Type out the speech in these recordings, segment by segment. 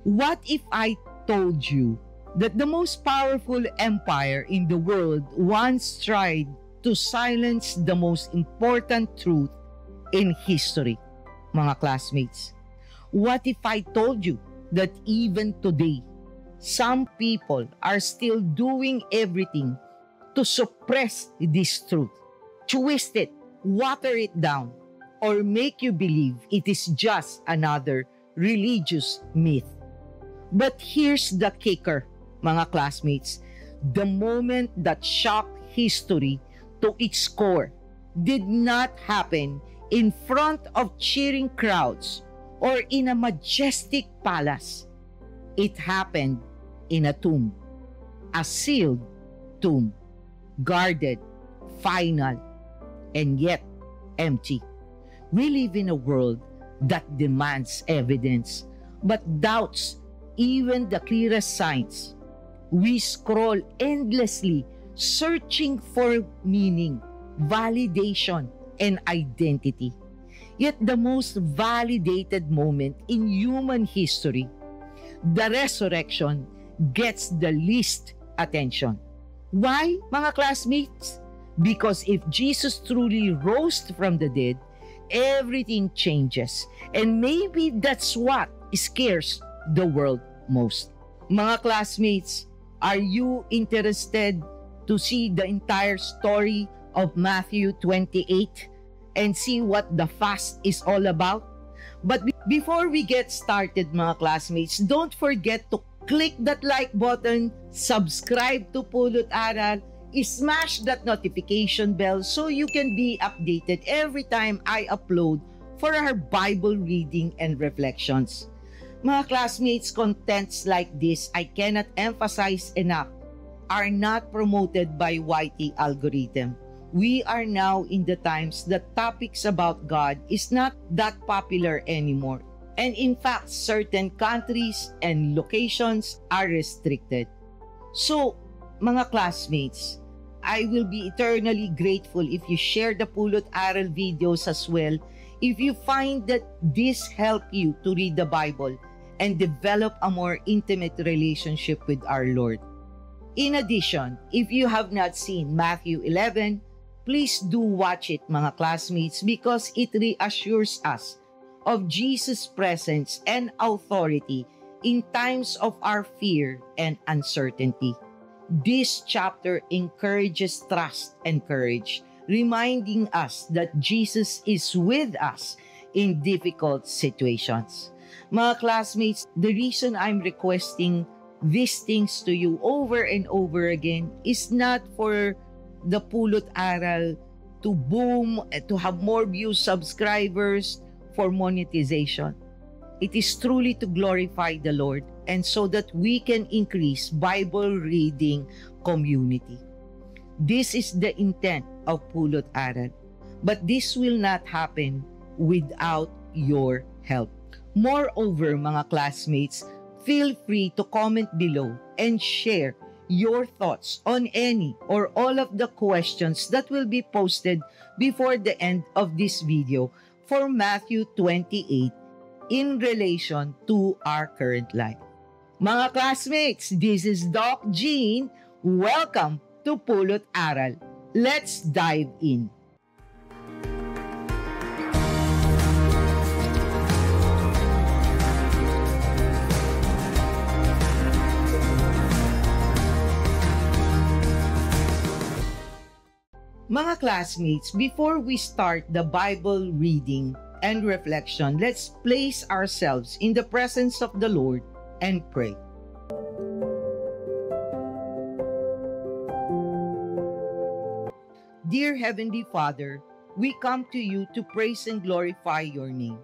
What if I told you that the most powerful empire in the world once tried to silence the most important truth in history, mga classmates? What if I told you that even today, some people are still doing everything to suppress this truth, twist it, water it down, or make you believe it is just another religious myth? But here's the kicker, mga classmates. The moment that shocked history to its core did not happen in front of cheering crowds or in a majestic palace. It happened in a tomb, a sealed tomb, guarded, final, and yet empty. We live in a world that demands evidence but doubts even the clearest signs. We scroll endlessly, searching for meaning, validation, and identity. Yet the most validated moment in human history, the resurrection, gets the least attention. Why, mga classmates? Because if Jesus truly rose from the dead, everything changes. And maybe that's what scares the world most. Mga classmates, are you interested to see the entire story of Matthew 28 and see what the fast is all about? But before we get started, mga classmates, don't forget to click that like button, subscribe to Pulot Aral, smash that notification bell so you can be updated every time I upload for our Bible reading and reflections. Mga classmates, contents like this, I cannot emphasize enough, are not promoted by YT algorithm. We are now in the times that topics about God is not that popular anymore. And in fact, certain countries and locations are restricted. So, mga classmates, I will be eternally grateful if you share the Pulot Aral videos as well if you find that this help you to read the Bible and develop a more intimate relationship with our Lord. In addition, if you have not seen Matthew 11, please do watch it, mga classmates, because it reassures us of Jesus' presence and authority in times of our fear and uncertainty. This chapter encourages trust and courage, reminding us that Jesus is with us in difficult situations. Mga classmates, the reason I'm requesting these things to you over and over again is not for the Pulot Aral to boom, to have more views, subscribers, for monetization. It is truly to glorify the Lord and so that we can increase Bible reading community. This is the intent of Pulot Aral. But this will not happen without your help. Moreover, mga classmates, feel free to comment below and share your thoughts on any or all of the questions that will be posted before the end of this video for Matthew 28 in relation to our current life. Mga classmates, this is Doc Jean. Welcome to Pulot Aral. Let's dive in. Mga classmates, before we start the Bible reading and reflection, let's place ourselves in the presence of the Lord and pray. Dear Heavenly Father, we come to you to praise and glorify your name.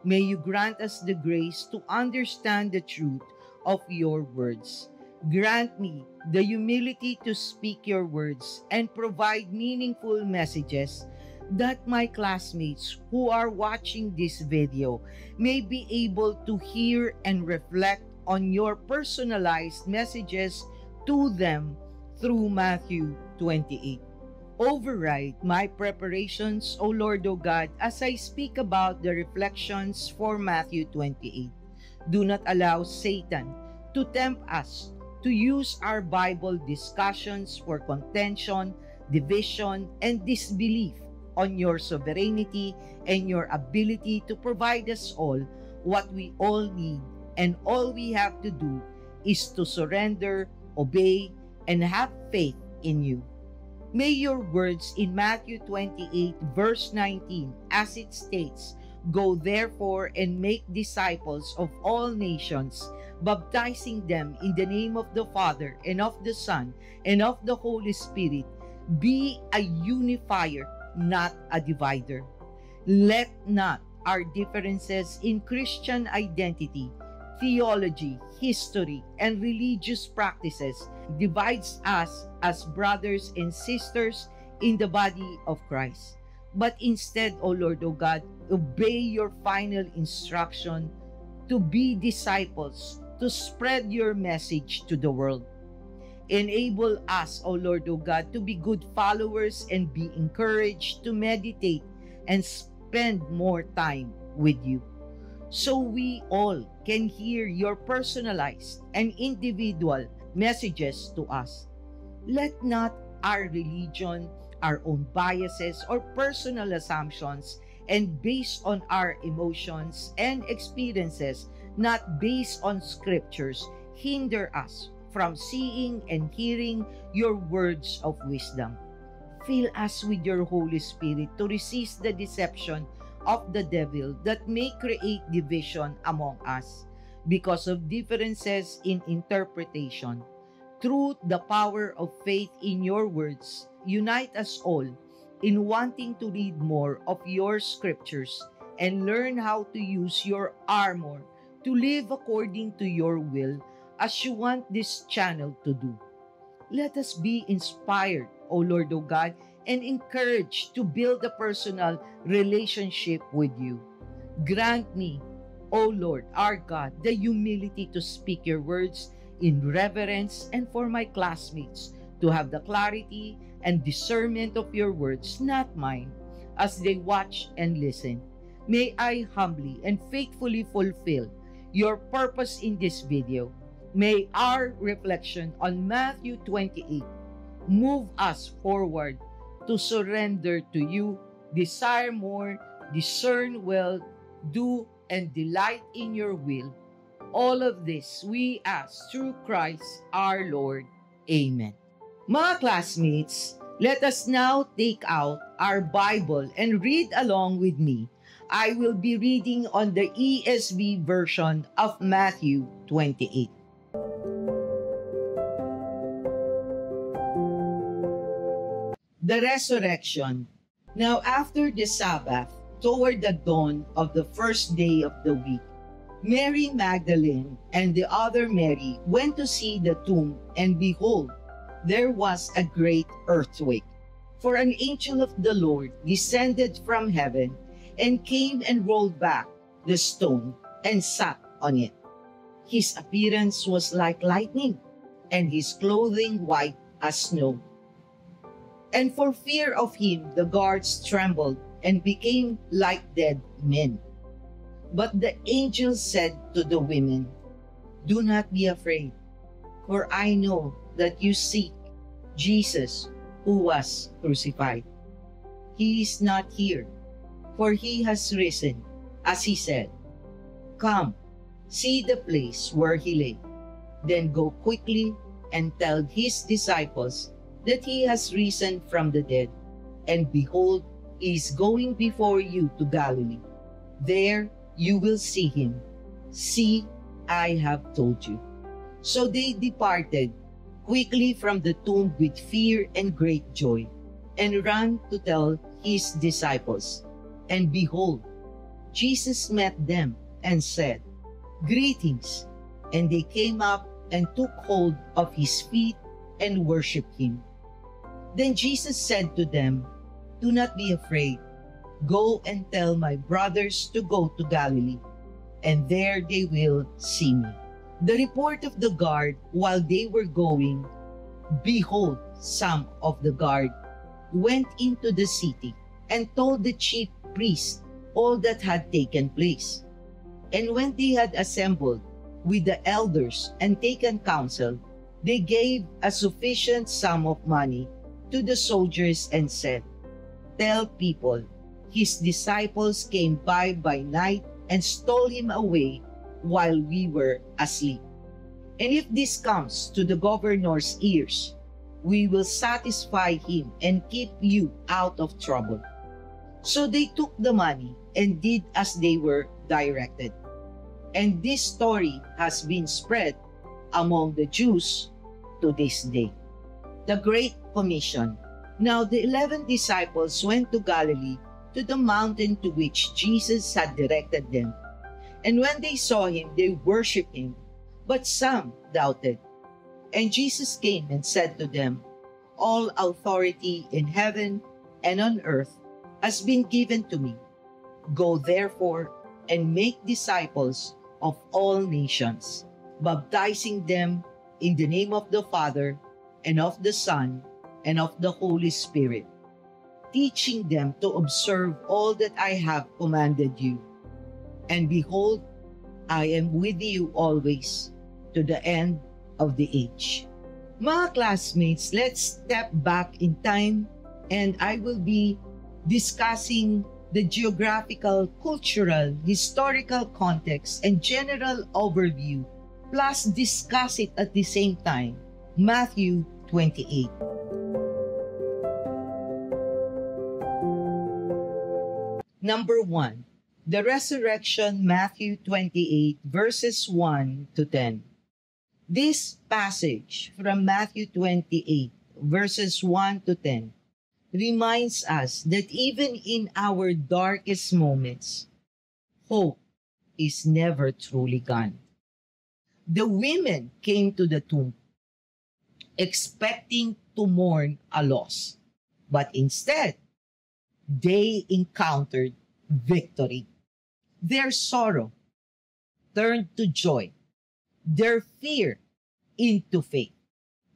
May you grant us the grace to understand the truth of your words. Grant me the humility to speak your words and provide meaningful messages that my classmates who are watching this video may be able to hear and reflect on your personalized messages to them through Matthew 28. Override my preparations, O Lord, O God, as I speak about the reflections for Matthew 28. Do not allow Satan to tempt us to use our Bible discussions for contention, division, and disbelief on your sovereignty and your ability to provide us all what we all need, and all we have to do is to surrender, obey, and have faith in you. May your words in Matthew 28 verse 19, as it states, "Go therefore and make disciples of all nations, baptizing them in the name of the Father and of the Son and of the Holy Spirit," be a unifier, not a divider. Let not our differences in Christian identity, theology, history, and religious practices divides us as brothers and sisters in the body of Christ. But instead, O Lord, O God, obey your final instruction to be disciples, to spread your message to the world. Enable us, O Lord, O God, to be good followers and be encouraged to meditate and spend more time with you, so we all can hear your personalized and individual messages to us. Let not our religion, our own biases, or personal assumptions, and based on our emotions and experiences, not based on scriptures, hinder us from seeing and hearing your words of wisdom. Fill us with your Holy Spirit to resist the deception of the devil that may create division among us because of differences in interpretation. Through the power of faith in your words, unite us all in wanting to read more of your scriptures and learn how to use your armor to live according to your will as you want this channel to do. Let us be inspired, O Lord, O God, and encouraged to build a personal relationship with you. Grant me, O Lord, our God, the humility to speak your words in reverence, and for my classmates to have the clarity and discernment of your words, not mine, as they watch and listen. May I humbly and faithfully fulfill your purpose in this video. May our reflection on Matthew 28 move us forward to surrender to you, desire more, discern well, do and delight in your will. All of this we ask through Christ our Lord. Amen. Mga classmates, let us now take out our Bible and read along with me. I will be reading on the ESV version of Matthew 28. The resurrection. Now after the Sabbath, toward the dawn of the first day of the week, Mary Magdalene and the other Mary went to see the tomb, and behold, there was a great earthquake. For an angel of the Lord descended from heaven and came and rolled back the stone and sat on it. His appearance was like lightning, and his clothing white as snow. And for fear of him, the guards trembled and became like dead men. But the angel said to the women, "Do not be afraid, for I know that you seek Jesus who was crucified. He is not here, for he has risen, as he said. Come, see the place where he lay. Then go quickly and tell his disciples that he has risen from the dead, and behold, he is going before you to Galilee. There you will see him. See, I have told you." So they departed quickly from the tomb with fear and great joy, and ran to tell his disciples. And behold, Jesus met them and said, "Greetings." And they came up and took hold of his feet and worshipped him. Then Jesus said to them, "Do not be afraid. Go and tell my brothers to go to Galilee, and there they will see me." The report of the guard while they were going, behold, some of the guard went into the city and told the chief priests all that had taken place. And when they had assembled with the elders and taken counsel, they gave a sufficient sum of money to the soldiers and said, "Tell people, his disciples came by night and stole him away while we were asleep. And if this comes to the governor's ears, we will satisfy him and keep you out of trouble." So they took the money and did as they were directed. And this story has been spread among the Jews to this day. The Great Commission. Now the 11 disciples went to Galilee, to the mountain to which Jesus had directed them. And when they saw him, they worshipped him, but some doubted. And Jesus came and said to them, "All authority in heaven and on earth has been given to me. Go therefore and make disciples of all nations, baptizing them in the name of the Father and of the Son and of the Holy Spirit, teaching them to observe all that I have commanded you. And behold, I am with you always to the end of the age." Mga classmates, let's step back in time and I will be discussing the geographical, cultural, historical context, and general overview, plus discuss it at the same time. Matthew 28. Number 1, the resurrection, Matthew 28, verses 1 to 10. This passage from Matthew 28, verses 1 to 10, reminds us that even in our darkest moments, hope is never truly gone. The women came to the tomb expecting to mourn a loss, but instead, they encountered victory. Their sorrow turned to joy, their fear into faith,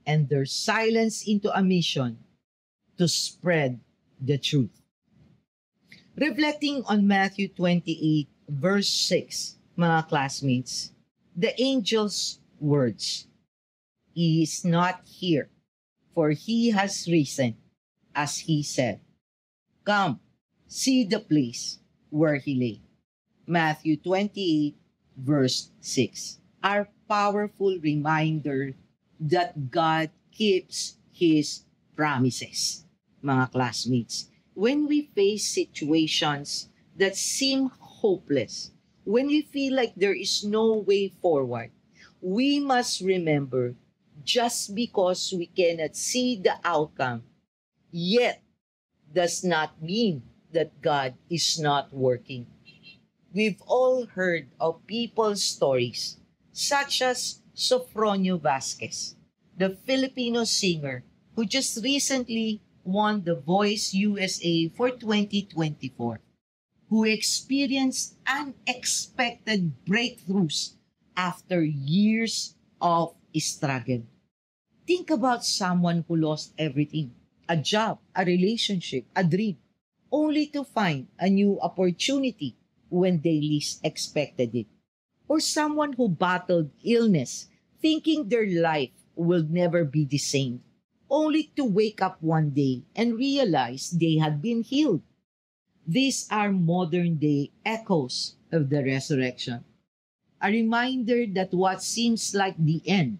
and their silence into a mission to spread the truth. Reflecting on Matthew 28, verse 6, mga classmates, the angel's words, "He is not here, for he has risen, as he said. Come, see the place where he lay." Matthew 28, verse 6, our powerful reminder that God keeps His promises. Mga classmates, when we face situations that seem hopeless, when we feel like there is no way forward, we must remember, just because we cannot see the outcome, yet does not mean that God is not working. We've all heard of people's stories, such as Sofronio Vasquez, the Filipino singer who just recently won The Voice USA for 2024, who experienced unexpected breakthroughs after years of struggle. Think about someone who lost everything, a job, a relationship, a dream, only to find a new opportunity when they least expected it. Or someone who battled illness, thinking their life will never be the same, only to wake up one day and realize they had been healed. These are modern-day echoes of the resurrection. A reminder that what seems like the end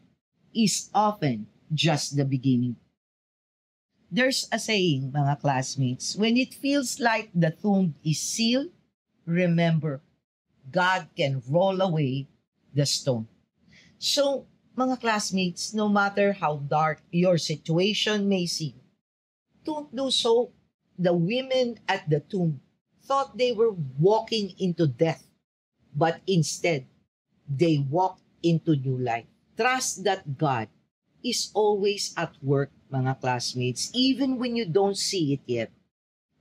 is often just the beginning. There's a saying, mga classmates, when it feels like the tomb is sealed, remember, God can roll away the stone. So, mga classmates, no matter how dark your situation may seem, don't do so. The women at the tomb thought they were walking into death, but instead, they walked into new life. Trust that God is always at work, mga classmates, even when you don't see it yet.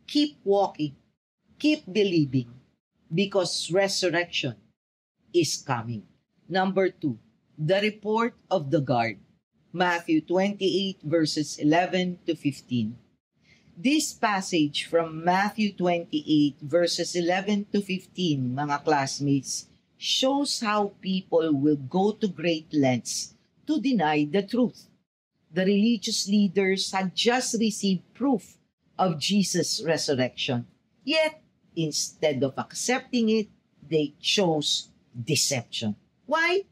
Keep walking, keep believing, because resurrection is coming. Number 2, the report of the guard. Matthew 28 verses 11 to 15. This passage from Matthew 28 verses 11 to 15, mga classmates, shows how people will go to great lengths to deny the truth. The religious leaders had just received proof of Jesus' resurrection. Yet, instead of accepting it, they chose deception. Why?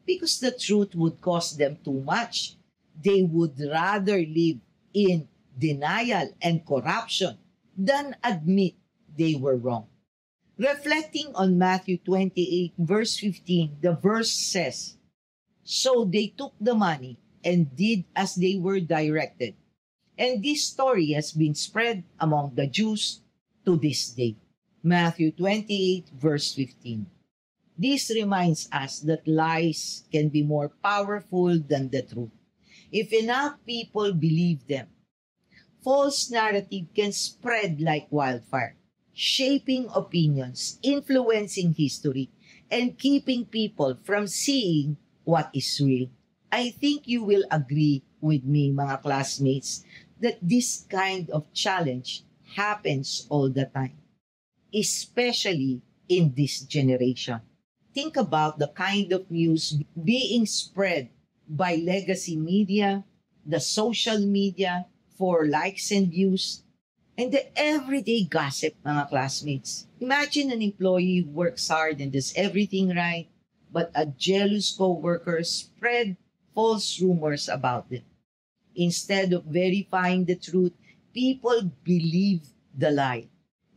Because the truth would cost them too much. They would rather live in denial and corruption than admit they were wrong. Reflecting on Matthew 28, verse 15, the verse says, "So they took the money and did as they were directed. And this story has been spread among the Jews to this day." Matthew 28, verse 15. This reminds us that lies can be more powerful than the truth. If enough people believe them, false narrative can spread like wildfire, shaping opinions, influencing history, and keeping people from seeing what is real. I think you will agree with me, mga classmates, that this kind of challenge happens all the time, especially in this generation. Think about the kind of news being spread by legacy media, the social media, for likes and views, and the everyday gossip, mga classmates. Imagine an employee who works hard and does everything right, but a jealous co-worker spread false rumors about them. Instead of verifying the truth, people believe the lie,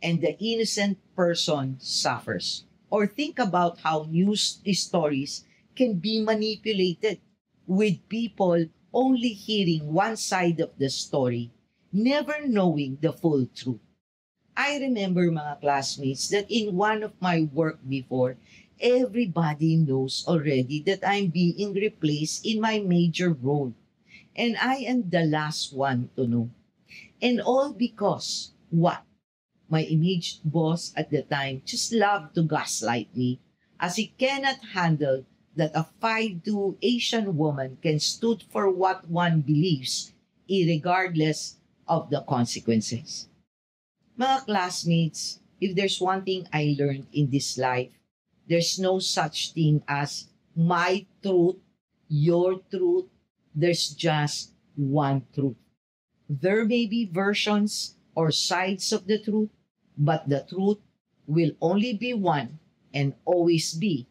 and the innocent person suffers. Or think about how news stories can be manipulated, with people only hearing one side of the story, never knowing the full truth. I remember, mga classmates, that in one of my work before, everybody knows already that I'm being replaced in my major role. And I am the last one to know. And all because, what? My image boss at the time just loved to gaslight me, as he cannot handle that a 5'2" Asian woman can stood for what one believes, irregardless of the consequences. Mga classmates, if there's one thing I learned in this life, there's no such thing as my truth, your truth. There's just one truth. There may be versions or sides of the truth, but the truth will only be one and always be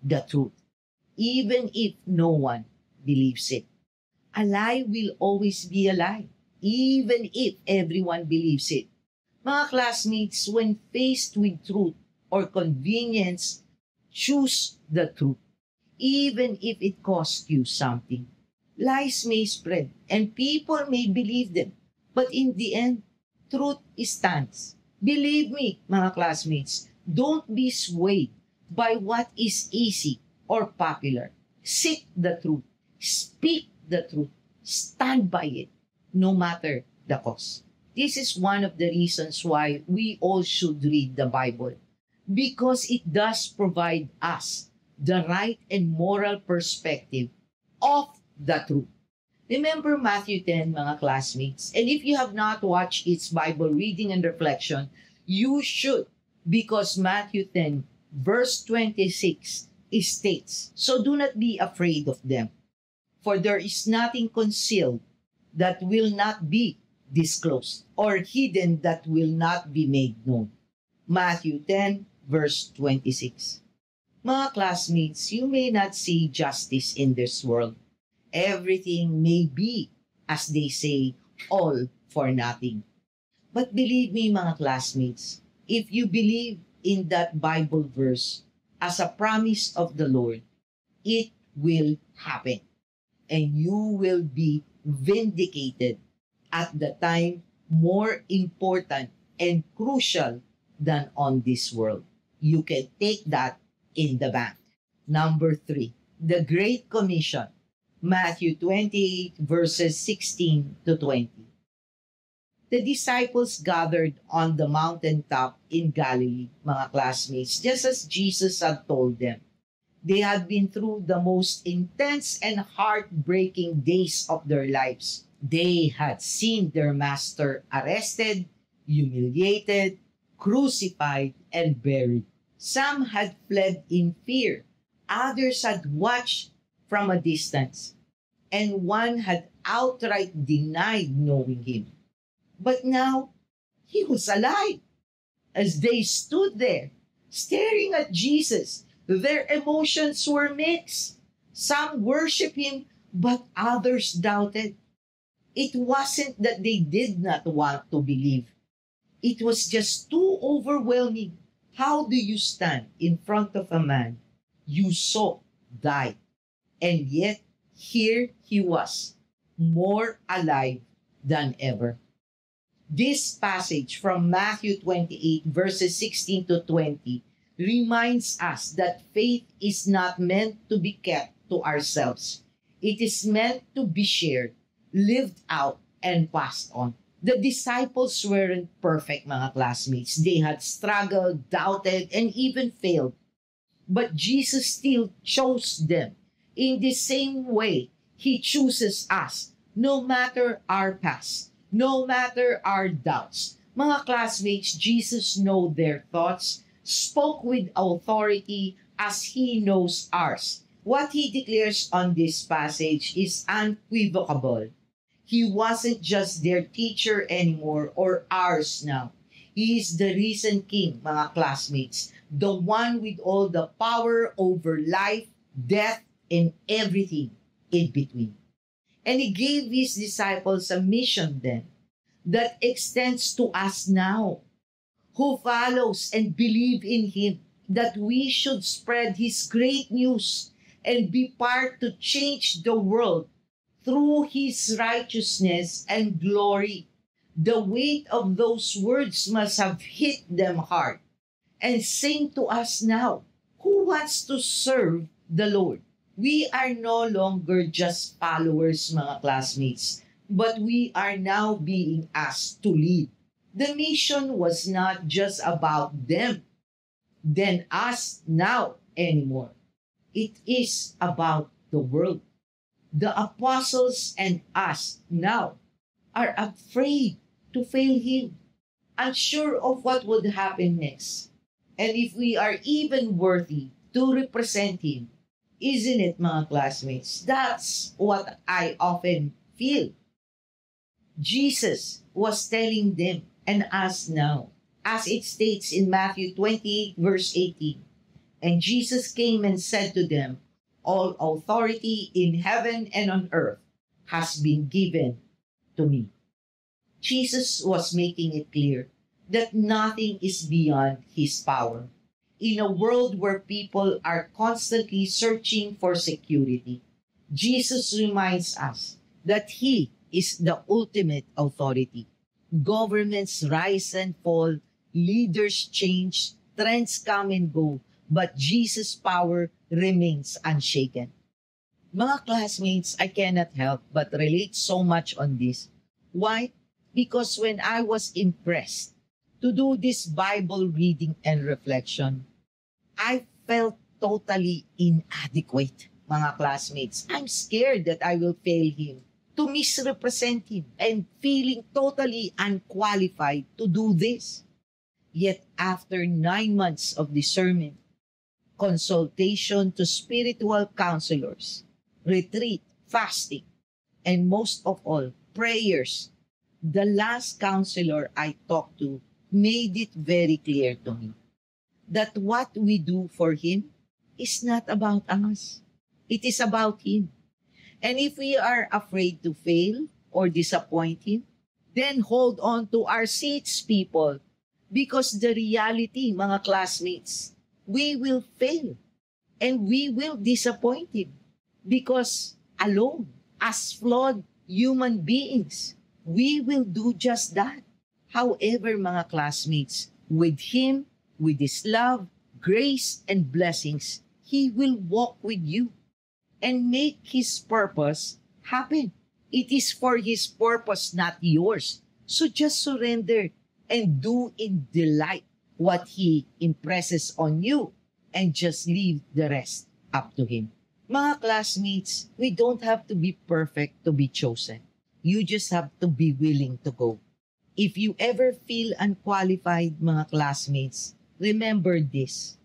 the truth, even if no one believes it. A lie will always be a lie, even if everyone believes it. Mga classmates, when faced with truth or convenience, choose the truth, even if it costs you something. Lies may spread and people may believe them, but in the end, truth stands. Believe me, mga classmates, don't be swayed by what is easy or popular. Seek the truth. Speak the truth. Stand by it, no matter the cost. This is one of the reasons why we all should read the Bible, because it does provide us the right and moral perspective of the truth. Remember Matthew 10, mga classmates? And if you have not watched its Bible reading and reflection, you should, because Matthew 10, verse 26, states, "So do not be afraid of them, for there is nothing concealed that will not be disclosed, or hidden that will not be made known." Matthew 10, verse 26. Mga classmates, you may not see justice in this world. Everything may be, as they say, all for nothing. But believe me, mga classmates, if you believe in that Bible verse as a promise of the Lord, it will happen. And you will be vindicated at the time more important and crucial than on this world. You can take that in the bank. Number 3, the Great Commission. Matthew 28, verses 16 to 20. The disciples gathered on the mountaintop in Galilee, mga classmates, just as Jesus had told them. They had been through the most intense and heartbreaking days of their lives. They had seen their master arrested, humiliated, crucified, and buried. Some had fled in fear. Others had watched from a distance. And one had outright denied knowing him. But now, he was alive. As they stood there, staring at Jesus, their emotions were mixed. Some worshiped him, but others doubted. It wasn't that they did not want to believe. It was just too overwhelming. How do you stand in front of a man you saw die? And yet, here he was, more alive than ever. This passage from Matthew 28, verses 16 to 20, reminds us that faith is not meant to be kept to ourselves. It is meant to be shared, lived out, and passed on. The disciples weren't perfect, mga classmates. They had struggled, doubted, and even failed. But Jesus still chose them. In the same way, He chooses us, no matter our past, no matter our doubts. Mga classmates, Jesus knows their thoughts, spoke with authority as He knows ours. What He declares on this passage is unequivocal. He wasn't just their teacher anymore or ours now. He is the risen King, mga classmates, the one with all the power over life, death, and everything in between. And He gave His disciples a mission then that extends to us now, who follows and believe in Him, that we should spread His great news and be part to change the world through His righteousness and glory. The weight of those words must have hit them hard. And sing to us now, who wants to serve the Lord? We are no longer just followers, mga classmates, but we are now being asked to lead. The mission was not just about them, then us now anymore. It is about the world. The apostles and us now are afraid to fail Him, unsure of what would happen next, and if we are even worthy to represent Him. Isn't it, mga classmates? That's what I often feel. Jesus was telling them and us now, as it states in Matthew 28, verse 18, and Jesus came and said to them, all authority in heaven and on earth has been given to me. Jesus was making it clear that nothing is beyond His power. In a world where people are constantly searching for security, Jesus reminds us that He is the ultimate authority. Governments rise and fall, leaders change, trends come and go, but Jesus' power remains unshaken. Mga classmates, I cannot help but relate so much on this. Why? Because when I was impressed to do this Bible reading and reflection, I felt totally inadequate, mga classmates. I'm scared that I will fail Him, to misrepresent Him, and feeling totally unqualified to do this. Yet after 9 months of discernment, consultation to spiritual counselors, retreat, fasting, and most of all, prayers, the last counselor I talked to made it very clear to me that what we do for Him is not about us. It is about Him. And if we are afraid to fail or disappoint Him, then hold on to our seats, people. Because the reality, mga classmates, we will fail and we will disappoint Him. Because alone, as flawed human beings, we will do just that. However, mga classmates, with Him, with His love, grace, and blessings, He will walk with you and make His purpose happen. It is for His purpose, not yours. So just surrender and do in delight what He impresses on you and just leave the rest up to Him. Mga classmates, we don't have to be perfect to be chosen. You just have to be willing to go. If you ever feel unqualified, mga classmates, remember this.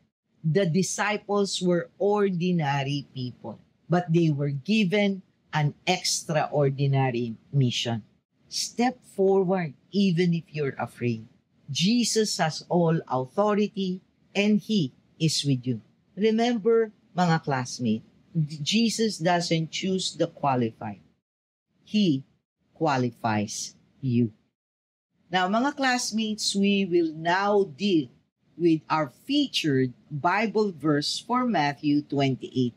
The disciples were ordinary people, but they were given an extraordinary mission. Step forward even if you're afraid. Jesus has all authority and He is with you. Remember, mga classmates, Jesus doesn't choose the qualified. He qualifies you. Now, mga classmates, we will now deal with our featured Bible verse for Matthew 28.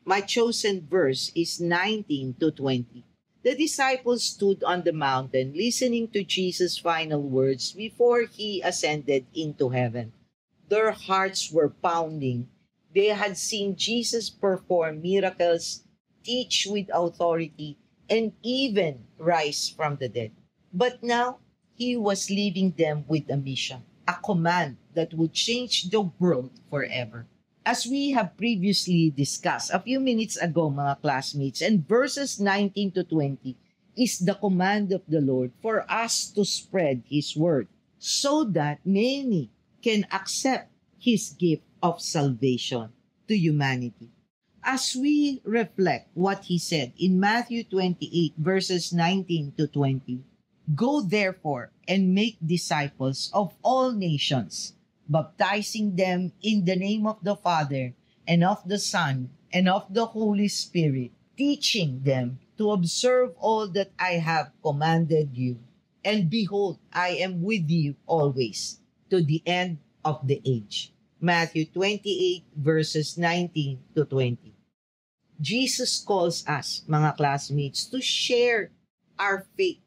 My chosen verse is 19 to 20. The disciples stood on the mountain listening to Jesus' final words before He ascended into heaven. Their hearts were pounding. They had seen Jesus perform miracles, teach with authority, and even rise from the dead. But now, He was leaving them with a mission, a command that would change the world forever. As we have previously discussed a few minutes ago, mga classmates, and verses 19 to 20 is the command of the Lord for us to spread His word so that many can accept His gift of salvation to humanity. As we reflect what He said in Matthew 28 verses 19 to 20, "Go therefore and make disciples of all nations, baptizing them in the name of the Father and of the Son and of the Holy Spirit, teaching them to observe all that I have commanded you. And behold, I am with you always to the end of the age." Matthew 28 verses 19 to 20. Jesus calls us, mga classmates, to share our faith,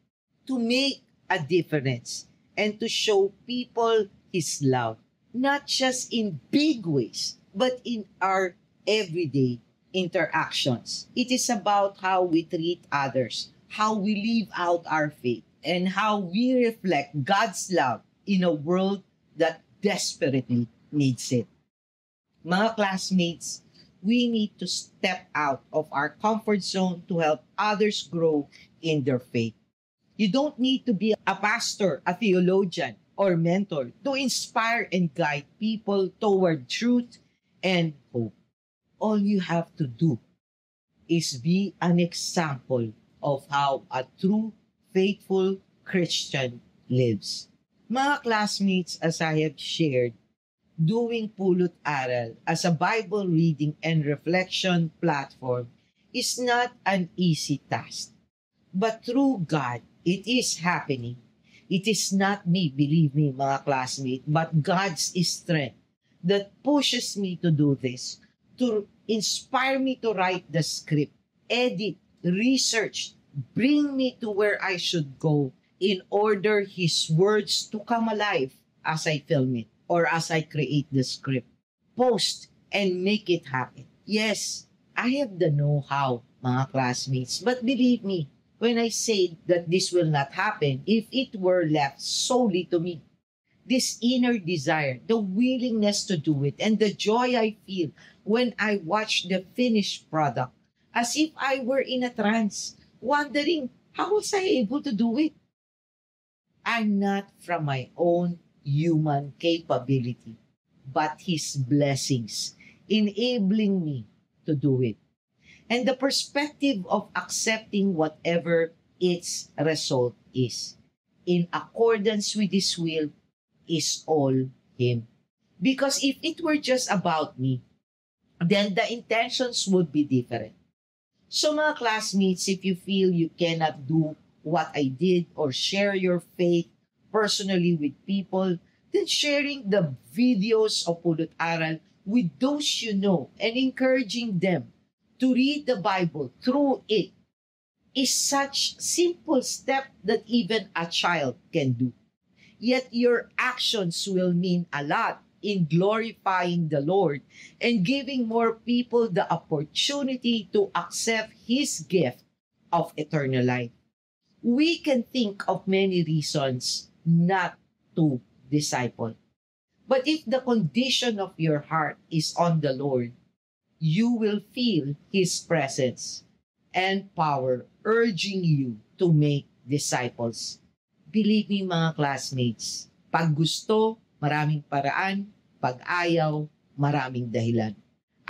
to make a difference, and to show people His love. Not just in big ways, but in our everyday interactions. It is about how we treat others, how we live out our faith, and how we reflect God's love in a world that desperately needs it. Mga classmates, we need to step out of our comfort zone to help others grow in their faith. You don't need to be a pastor, a theologian, or mentor to inspire and guide people toward truth and hope. All you have to do is be an example of how a true, faithful Christian lives. Mga classmates, as I have shared, doing Pulot Aral as a Bible reading and reflection platform is not an easy task. But through God, it is happening. It is not me, believe me, mga classmates, but God's strength that pushes me to do this, to inspire me to write the script, edit, research, bring me to where I should go in order His words to come alive as I film it or as I create the script, post, and make it happen. Yes, I have the know-how, mga classmates, but believe me, when I say that this will not happen if it were left solely to me. This inner desire, the willingness to do it, and the joy I feel when I watch the finished product, as if I were in a trance, wondering, how was I able to do it? I'm not from my own human capability, but His blessings enabling me to do it. And the perspective of accepting whatever its result is, in accordance with His will, is all Him. Because if it were just about me, then the intentions would be different. So mga classmates, if you feel you cannot do what I did or share your faith personally with people, then sharing the videos of Pulot Aral with those you know and encouraging them to read the Bible through it is such simple step that even a child can do. Yet your actions will mean a lot in glorifying the Lord and giving more people the opportunity to accept His gift of eternal life. We can think of many reasons not to disciple. But if the condition of your heart is on the Lord, you will feel His presence and power urging you to make disciples. Believe me mga classmates, pag gusto, maraming paraan, pag ayaw, maraming dahilan.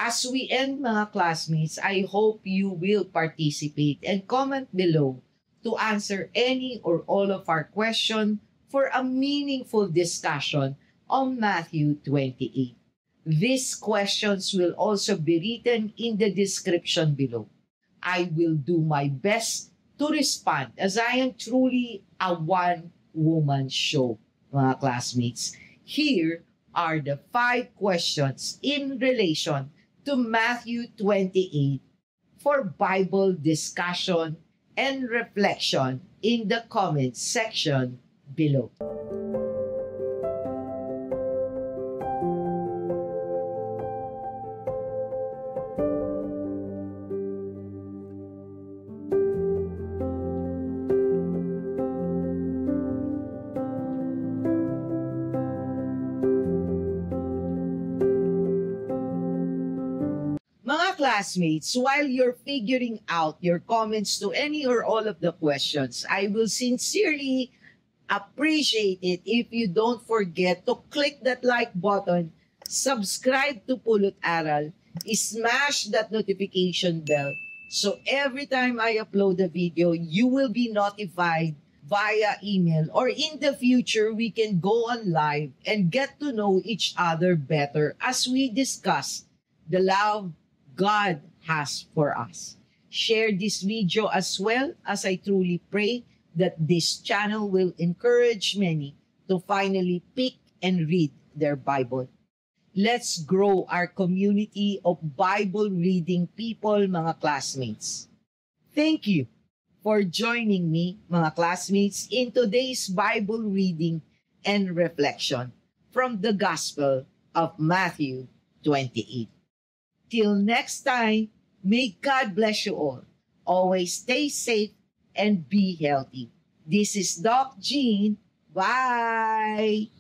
As we end mga classmates, I hope you will participate and comment below to answer any or all of our questions for a meaningful discussion on Matthew 28. These questions will also be written in the description below. I will do my best to respond as I am truly a one-woman show, mga classmates. Here are the 5 questions in relation to Matthew 28 for Bible discussion and reflection in the comments section below. Classmates, while you're figuring out your comments to any or all of the questions, I will sincerely appreciate it if you don't forget to click that like button, subscribe to Pulot Aral, smash that notification bell, so every time I upload a video, you will be notified via email, or in the future, we can go on live and get to know each other better as we discuss the love God has for us. Share this video as well, as I truly pray that this channel will encourage many to finally pick and read their Bible. Let's grow our community of Bible reading people, mga classmates. Thank you for joining me, mga classmates, in today's Bible reading and reflection from the Gospel of Matthew 28. Till next time, may God bless you all. Always stay safe and be healthy. This is Doc Jean. Bye!